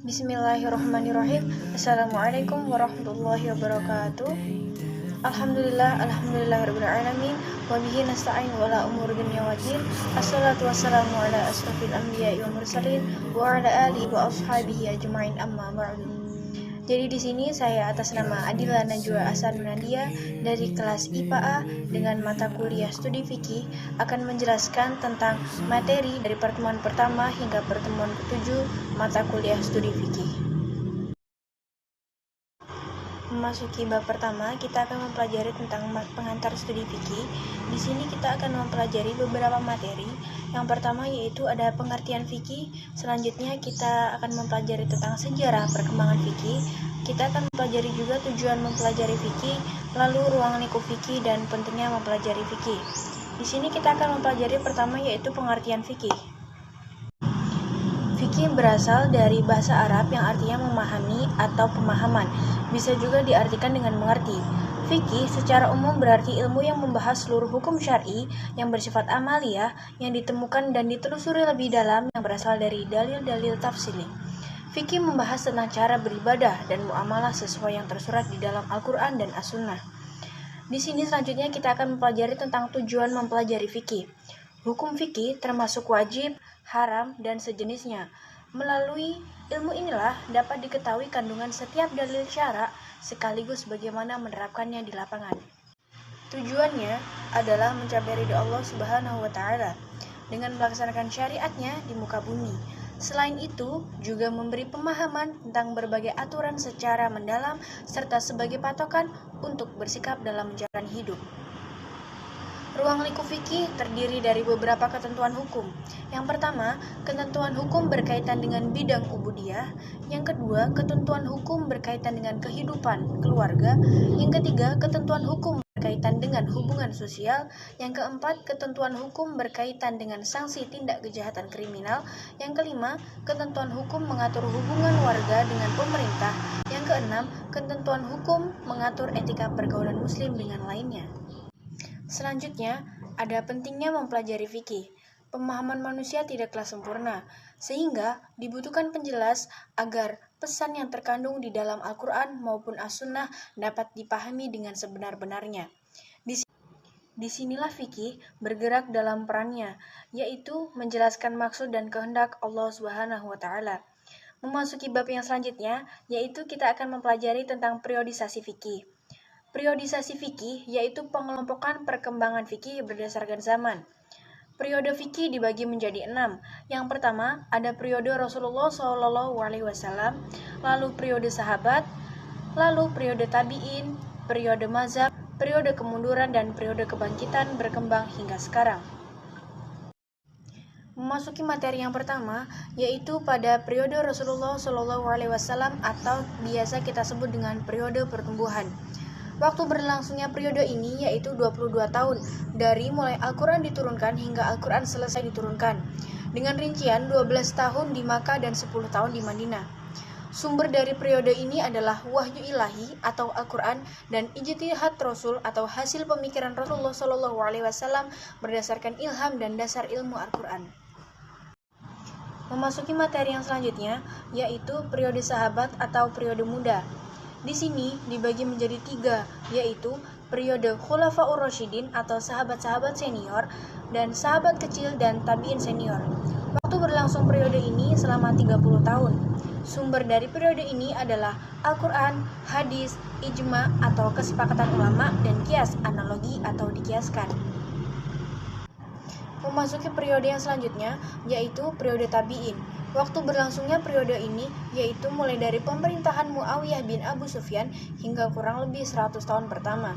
Bismillahirrahmanirrahim. Assalamualaikum warahmatullahi wabarakatuh. Alhamdulillahirabbil wa bihi nasta'in wala umur dunya waddin. Assalatu wassalamu ala asrofil anbiya'i wal mursalin wa ala alihi wa ashabihi ajma'in, amma ba'du. Jadi di sini saya atas nama Adila Najwa Ahsan Nadia dari kelas IPA A dengan mata kuliah studi fikih akan menjelaskan tentang materi dari pertemuan pertama hingga pertemuan ke-7 mata kuliah studi fikih. Memasuki bab pertama, kita akan mempelajari tentang pengantar studi fikih. Di sini kita akan mempelajari beberapa materi. Yang pertama yaitu ada pengertian fikih. Selanjutnya kita akan mempelajari tentang sejarah perkembangan fikih. Kita akan mempelajari juga tujuan mempelajari fikih, lalu ruang lingkup fikih dan pentingnya mempelajari fikih. Di sini kita akan mempelajari pertama yaitu pengertian fikih. Fikih berasal dari bahasa Arab yang artinya memahami atau pemahaman. Bisa juga diartikan dengan mengerti. Fikih secara umum berarti ilmu yang membahas seluruh hukum syar'i yang bersifat amaliyah yang ditemukan dan ditelusuri lebih dalam yang berasal dari dalil-dalil tafsili. Fikih membahas tentang cara beribadah dan muamalah sesuai yang tersurat di dalam Al-Quran dan As-Sunnah. Di sini selanjutnya kita akan mempelajari tentang tujuan mempelajari fikih. Hukum fikih termasuk wajib, haram, dan sejenisnya. Melalui ilmu inilah dapat diketahui kandungan setiap dalil syara sekaligus bagaimana menerapkannya di lapangan. Tujuannya adalah mencapai ridha Allah Subhanahu wa Ta'ala dengan melaksanakan syariatnya di muka bumi. Selain itu, juga memberi pemahaman tentang berbagai aturan secara mendalam serta sebagai patokan untuk bersikap dalam menjalani hidup. Ruang lingkup fikih terdiri dari beberapa ketentuan hukum. Yang pertama, ketentuan hukum berkaitan dengan bidang ubudiyah. Yang kedua, ketentuan hukum berkaitan dengan kehidupan keluarga. Yang ketiga, ketentuan hukum berkaitan dengan hubungan sosial. Yang keempat, ketentuan hukum berkaitan dengan sanksi tindak kejahatan kriminal. Yang kelima, ketentuan hukum mengatur hubungan warga dengan pemerintah. Yang keenam, ketentuan hukum mengatur etika pergaulan muslim dengan lainnya. Selanjutnya, ada pentingnya mempelajari fikih. Pemahaman manusia tidaklah sempurna, sehingga dibutuhkan penjelas agar pesan yang terkandung di dalam Al-Quran maupun As-Sunnah dapat dipahami dengan sebenar-benarnya. Disinilah fikih bergerak dalam perannya, yaitu menjelaskan maksud dan kehendak Allah Subhanahu wa Ta'ala. Memasuki bab yang selanjutnya, yaitu kita akan mempelajari tentang periodisasi fikih. Periodisasi fikih yaitu pengelompokan perkembangan fikih berdasarkan zaman. Periode fikih dibagi menjadi 6. Yang pertama ada periode Rasulullah SAW, lalu periode sahabat, lalu periode tabi'in, periode mazhab, periode kemunduran dan periode kebangkitan berkembang hingga sekarang. Memasuki materi yang pertama yaitu pada periode Rasulullah SAW atau biasa kita sebut dengan periode pertumbuhan. Waktu berlangsungnya periode ini yaitu 22 tahun dari mulai Al-Quran diturunkan hingga Al-Quran selesai diturunkan, dengan rincian 12 tahun di Makkah dan 10 tahun di Madinah. Sumber dari periode ini adalah wahyu ilahi atau Al-Quran dan ijtihad Rasul atau hasil pemikiran Rasulullah SAW berdasarkan ilham dan dasar ilmu Al-Quran. Memasuki materi yang selanjutnya yaitu periode sahabat atau periode muda. Di sini dibagi menjadi 3, yaitu periode Khulafaur Rasyidin atau sahabat-sahabat senior dan sahabat kecil dan tabi'in senior. Waktu berlangsung periode ini selama 30 tahun. Sumber dari periode ini adalah Al-Quran, hadis, ijma atau kesepakatan ulama dan kias analogi atau dikiaskan. Memasuki periode yang selanjutnya yaitu periode tabi'in. Waktu berlangsungnya periode ini yaitu mulai dari pemerintahan Muawiyah bin Abu Sufyan hingga kurang lebih 100 tahun pertama.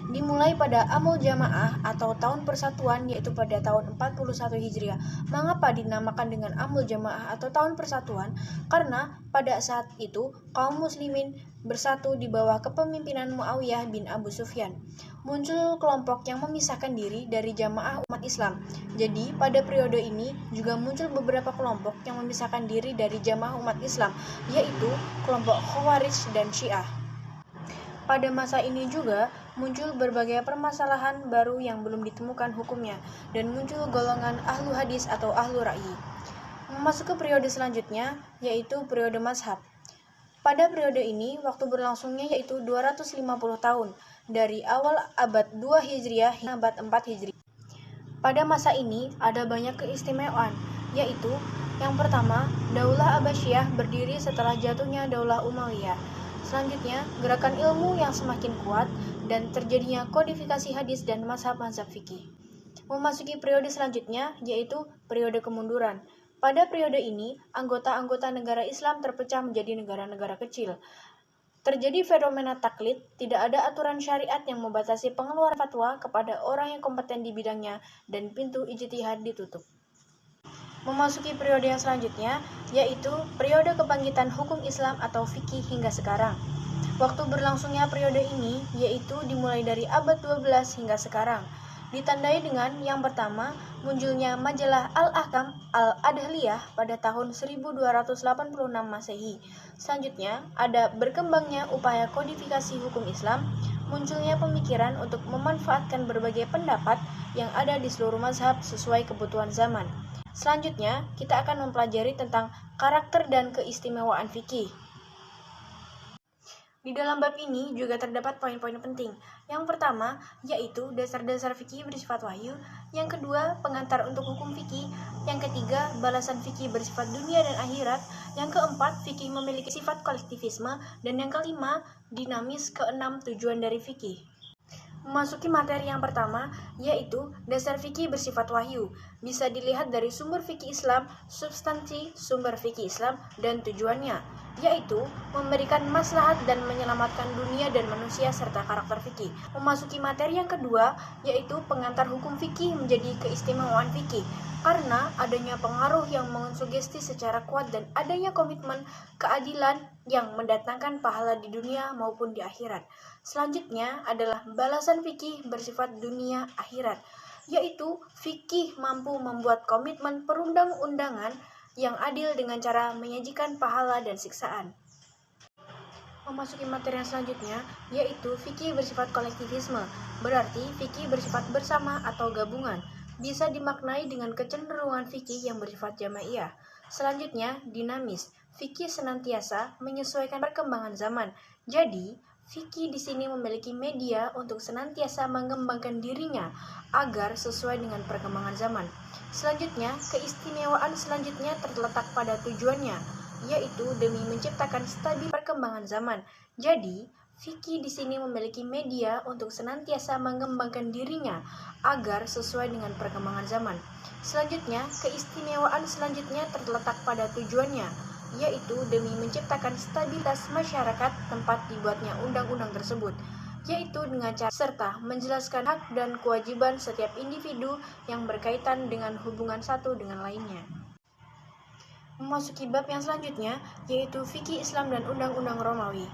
Dimulai pada Amul Jamaah atau tahun persatuan yaitu pada tahun 41 Hijriah. Mengapa dinamakan dengan Amul Jamaah atau tahun persatuan? Karena pada saat itu kaum muslimin bersatu di bawah kepemimpinan Muawiyah bin Abu Sufyan. Muncul kelompok yang memisahkan diri dari jamaah umat Islam. Jadi pada periode ini juga muncul beberapa kelompok yang memisahkan diri dari jamaah umat Islam, yaitu kelompok Khawarij dan Syiah. Pada masa ini juga muncul berbagai permasalahan baru yang belum ditemukan hukumnya dan muncul golongan ahlu hadis atau ahlu ra'yi. Memasuki periode selanjutnya, yaitu periode mazhab. Pada periode ini, waktu berlangsungnya yaitu 250 tahun, dari awal abad 2 Hijriah hingga abad 4 Hijriah. Pada masa ini, ada banyak keistimewaan, yaitu yang pertama, Daulah Abbasiyah berdiri setelah jatuhnya Daulah Umayyah. Selanjutnya, gerakan ilmu yang semakin kuat dan terjadinya kodifikasi hadis dan mazhab-mazhab fikih. Memasuki periode selanjutnya, yaitu periode kemunduran. Pada periode ini, anggota-anggota negara Islam terpecah menjadi negara-negara kecil. Terjadi fenomena taklid, tidak ada aturan syariat yang membatasi pengeluaran fatwa kepada orang yang kompeten di bidangnya, dan pintu ijtihad ditutup. Memasuki periode yang selanjutnya, yaitu periode kebangkitan hukum Islam atau fikih hingga sekarang. Waktu berlangsungnya periode ini, yaitu dimulai dari abad 12 hingga sekarang. Ditandai dengan yang pertama, munculnya majalah Al-Ahkam Al-Adhliyah pada tahun 1286 Masehi. Selanjutnya, ada berkembangnya upaya kodifikasi hukum Islam, munculnya pemikiran untuk memanfaatkan berbagai pendapat yang ada di seluruh mazhab sesuai kebutuhan zaman. Selanjutnya, kita akan mempelajari tentang karakter dan keistimewaan fikih. Di dalam bab ini juga terdapat poin-poin penting. Yang pertama, yaitu dasar-dasar fikih bersifat wahyu. Yang kedua, pengantar untuk hukum fikih. Yang ketiga, balasan fikih bersifat dunia dan akhirat. Yang keempat, fikih memiliki sifat kolektivisme. Dan yang kelima, dinamis. Keenam, tujuan dari fikih. Memasuki materi yang pertama, yaitu dasar fikih bersifat wahyu. Bisa dilihat dari sumber fikih Islam, substansi sumber fikih Islam, dan tujuannya, yaitu memberikan maslahat dan menyelamatkan dunia dan manusia serta karakter fikih. Memasuki materi yang kedua, yaitu pengantar hukum fikih menjadi keistimewaan fikih, karena adanya pengaruh yang mensugesti secara kuat dan adanya komitmen keadilan yang mendatangkan pahala di dunia maupun di akhirat. Selanjutnya adalah balasan fikih bersifat dunia akhirat, yaitu fikih mampu membuat komitmen perundang-undangan yang adil dengan cara menyajikan pahala dan siksaan. Memasuki materi yang selanjutnya, yaitu fikih bersifat kolektivisme, berarti fikih bersifat bersama atau gabungan. Bisa dimaknai dengan kecenderungan fikih yang bersifat jamaiyah. Selanjutnya, dinamis. Fikih senantiasa menyesuaikan perkembangan zaman. Jadi, fikih di sini memiliki media untuk senantiasa mengembangkan dirinya agar sesuai dengan perkembangan zaman. Selanjutnya, keistimewaan selanjutnya terletak pada tujuannya, yaitu demi menciptakan stabil perkembangan zaman. Jadi, fikih di sini memiliki media untuk senantiasa mengembangkan dirinya agar sesuai dengan perkembangan zaman. Selanjutnya, keistimewaan selanjutnya terletak pada tujuannya, yaitu demi menciptakan stabilitas masyarakat tempat dibuatnya undang-undang tersebut, yaitu dengan cara serta menjelaskan hak dan kewajiban setiap individu yang berkaitan dengan hubungan satu dengan lainnya. Memasuki bab yang selanjutnya, yaitu fikih Islam dan undang-undang Romawi.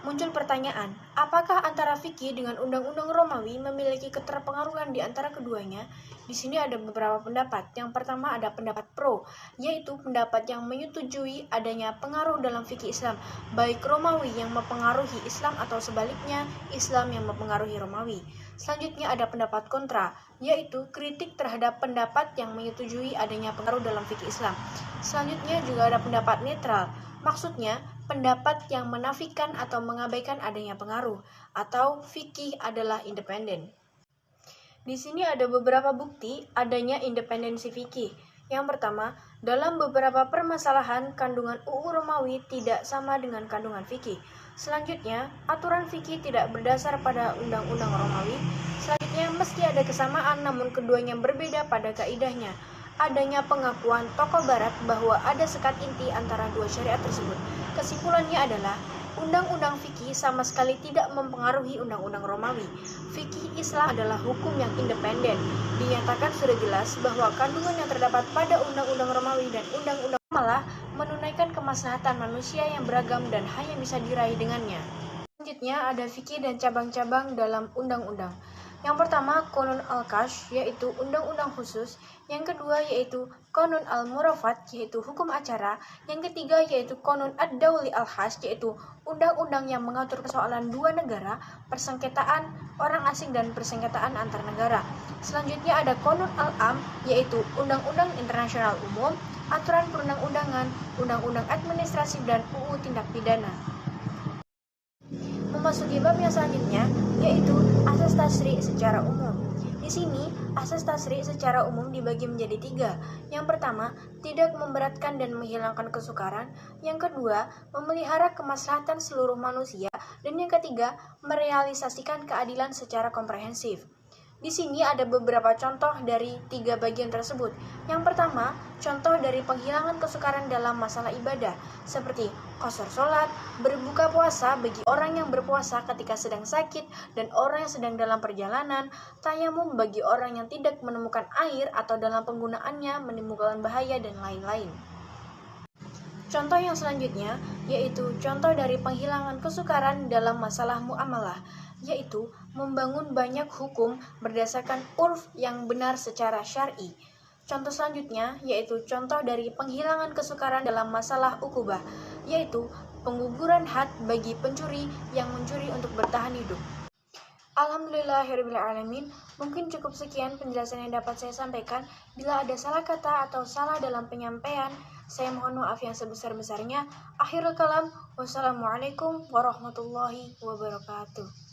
Muncul pertanyaan, apakah antara fikih dengan undang-undang Romawi memiliki keterpengaruhan di antara keduanya? Di sini ada beberapa pendapat. Yang pertama ada pendapat pro, yaitu pendapat yang menyetujui adanya pengaruh dalam fikih Islam, baik Romawi yang mempengaruhi Islam atau sebaliknya Islam yang mempengaruhi Romawi. Selanjutnya ada pendapat kontra, yaitu kritik terhadap pendapat yang menyetujui adanya pengaruh dalam fikih Islam. Selanjutnya juga ada pendapat netral, maksudnya pendapat yang menafikan atau mengabaikan adanya pengaruh, atau fikih adalah independen. Di sini ada beberapa bukti adanya independensi fikih. Yang pertama, dalam beberapa permasalahan kandungan UU Romawi tidak sama dengan kandungan fikih. Selanjutnya, aturan fikih tidak berdasar pada undang-undang Romawi. Selanjutnya, meski ada kesamaan namun keduanya berbeda pada kaidahnya. Adanya pengakuan tokoh barat bahwa ada sekat inti antara dua syariat tersebut. Kesimpulannya adalah undang-undang fikih sama sekali tidak mempengaruhi undang-undang Romawi. Fikih Islam adalah hukum yang independen. Dinyatakan sudah jelas bahwa kandungan yang terdapat pada undang-undang Romawi dan undang-undang malah menunaikan kemaslahatan manusia yang beragam dan hanya bisa diraih dengannya. Selanjutnya ada fikih dan cabang-cabang dalam undang-undang. Yang pertama, Qanun al-Kash, yaitu undang-undang khusus. Yang kedua, yaitu Qanun al-Murafat, yaitu hukum acara. Yang ketiga, yaitu Qanun ad-Dawli al-Khas, yaitu undang-undang yang mengatur persoalan dua negara, persengketaan orang asing dan persengketaan antar negara. Selanjutnya ada Qanun al-Am, yaitu undang-undang internasional umum. aturan perundang-undangan, undang-undang administrasi, dan UU Tindak Pidana. Memasuki bab yang selanjutnya, yaitu asas tasri secara umum. Di sini, asas tasri secara umum dibagi menjadi 3. Yang pertama, tidak memberatkan dan menghilangkan kesukaran. Yang kedua, memelihara kemaslahatan seluruh manusia. Dan yang ketiga, merealisasikan keadilan secara komprehensif. Di sini ada beberapa contoh dari 3 bagian tersebut. Yang pertama, contoh dari penghilangan kesukaran dalam masalah ibadah, seperti qasar sholat, berbuka puasa bagi orang yang berpuasa ketika sedang sakit dan orang yang sedang dalam perjalanan, tayamum bagi orang yang tidak menemukan air atau dalam penggunaannya menimbulkan bahaya, dan lain-lain. Contoh yang selanjutnya yaitu contoh dari penghilangan kesukaran dalam masalah muamalah, yaitu membangun banyak hukum berdasarkan urf yang benar secara syar'i. Contoh selanjutnya yaitu contoh dari penghilangan kesukaran dalam masalah ukubah, yaitu pengguguran had bagi pencuri yang mencuri untuk bertahan hidup. Alhamdulillahirrahmanirrahim. Mungkin cukup sekian penjelasan yang dapat saya sampaikan. Bila ada salah kata atau salah dalam penyampaian, saya mohon maaf yang sebesar-besarnya. Akhirul kalam, wassalamualaikum warahmatullahi wabarakatuh.